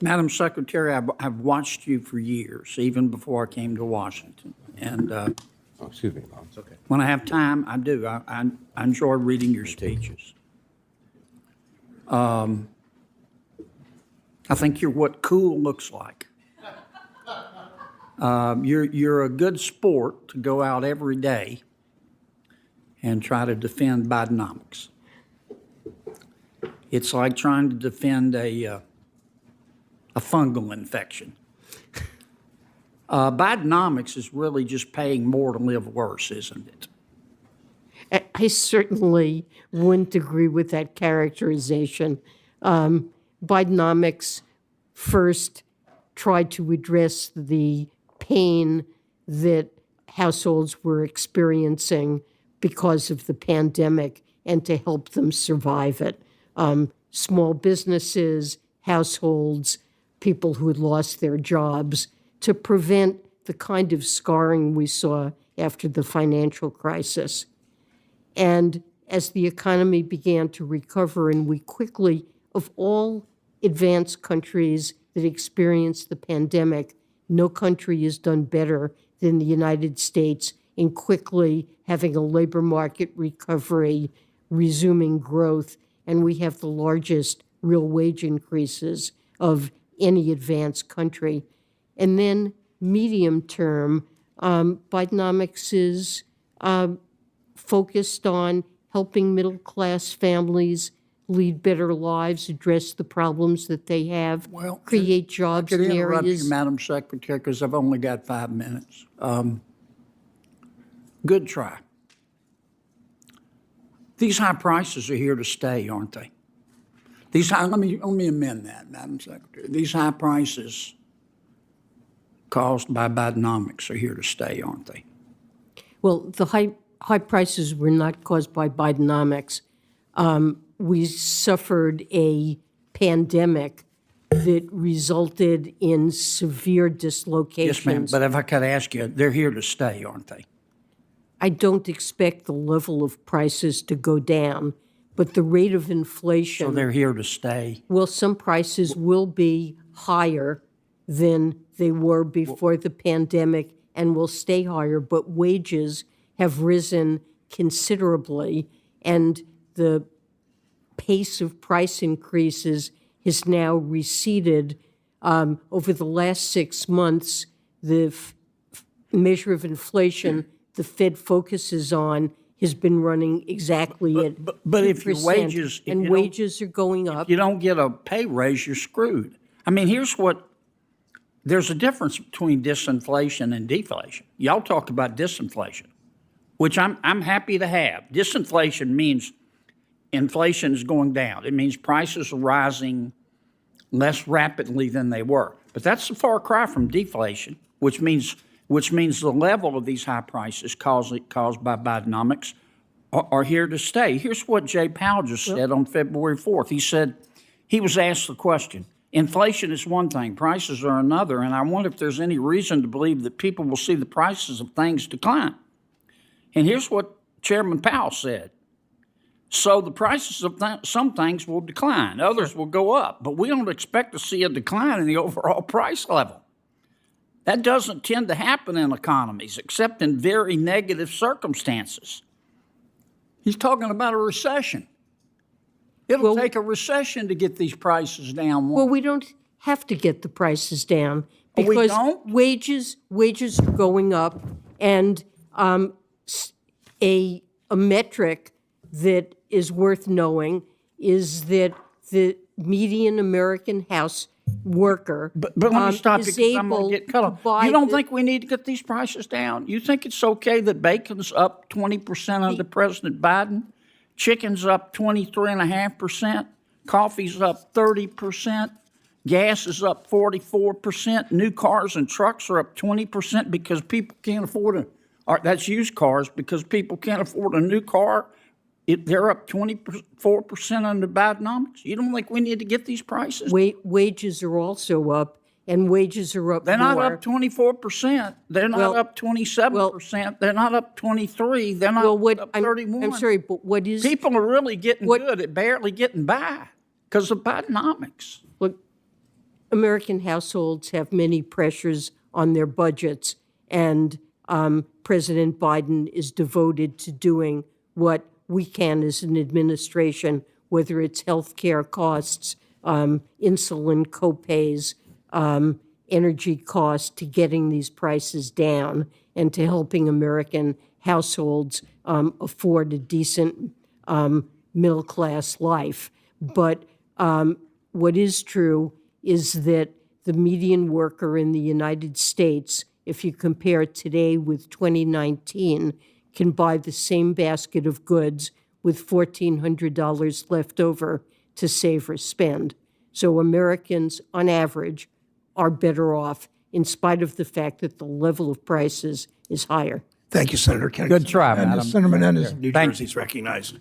Madam Secretary, I've watched you for years, even before I came to Washington. And Oh, excuse me, Bob. It's okay. when I have time, I do. I enjoy reading your speeches. I think you're what cool looks like. You're a good sport to go out every day and try to defend Bidenomics. It's like trying to defend a fungal infection. Bidenomics is really just paying more to live worse, isn't it? I certainly wouldn't agree with that characterization. Bidenomics first tried to address the pain that households were experiencing because of the pandemic and to help them survive it. Small businesses, households, people who had lost their jobs, to prevent the kind of scarring we saw after the financial crisis. And as the economy began to recover, and we quickly, of all advanced countries that experienced the pandemic, no country has done better than the United States in quickly having a labor market recovery, resuming growth, and we have the largest real wage increases of any advanced country. And then medium term, Bidenomics is focused on helping middle-class families lead better lives, address the problems that they have, create jobs in I could interrupt areas. you, Madam Secretary, because I've only got 5 minutes. Good try. These high prices are here to stay, aren't they? Let me amend that, Madam Secretary. These high prices caused by Bidenomics are here to stay, aren't they? Well, the high prices were not caused by Bidenomics. We suffered a pandemic that resulted in severe dislocations. Yes, ma'am, but if I could ask you, they're here to stay, aren't they? I don't expect the level of prices to go down, but the rate of inflation. So they're here to stay. Well, some prices will be higher than they were before the pandemic and will stay higher, but wages have risen considerably, and the pace of price increases has now receded. Over the last 6 months, the measure of inflation the Fed focuses on has been running exactly at But if your 2%, wages and wages are going up. you don't get a pay raise, you're screwed. I mean, there's a difference between disinflation and deflation. Y'all talk about disinflation, which I'm happy to have. Disinflation means inflation is going down. It means prices are rising less rapidly than they were. But that's a far cry from deflation, which means the level of these high prices caused by Bidenomics are here to stay. Here's what Jay Powell just said on February 4th. He said, he was asked the question, inflation is one thing, prices are another, and I wonder if there's any reason to believe that people will see the prices of things decline. And here's what Chairman Powell said. So the prices of some things will decline, others will go up, but we don't expect to see a decline in the overall price level. That doesn't tend to happen in economies, except in very negative circumstances. He's talking about a recession. It'll take a recession to get these prices down. Well, we don't have to get the prices down we because don't? wages are going up, and a metric that is worth knowing is that the median American house worker But let me stop you is because I'm able going to get cut to off. buy. You don't think we need to get these prices down? You think it's okay that bacon's up 20% under President Biden? Chicken's up 23.5%. Coffee's up 30%. Gas is up 44%. New cars and trucks are up 20% because people can't afford that's used cars because people can't afford a new car. They're up 24% under Bidenomics. You don't think we need to get these prices? Wages are also up, and wages are up They're more. not up 24%. They're not up 27%. They're not up 23%. They're not up 31%. I'm sorry, but what is... People are really getting good at barely getting by because of Bidenomics. Look, American households have many pressures on their budgets, and President Biden is devoted to doing what we can as an administration, whether it's health care costs, insulin copays, energy costs, to getting these prices down and to helping American households afford a decent middle-class life. But what is true is that the median worker in the United States, if you compare today with 2019, can buy the same basket of goods with $1,400 left over to save or spend. So Americans, on average, are better off in spite of the fact that the level of prices is higher. Thank you, Senator Kennedy. Good try, And madam. Senator Menendez of New Thank Jersey is recognized.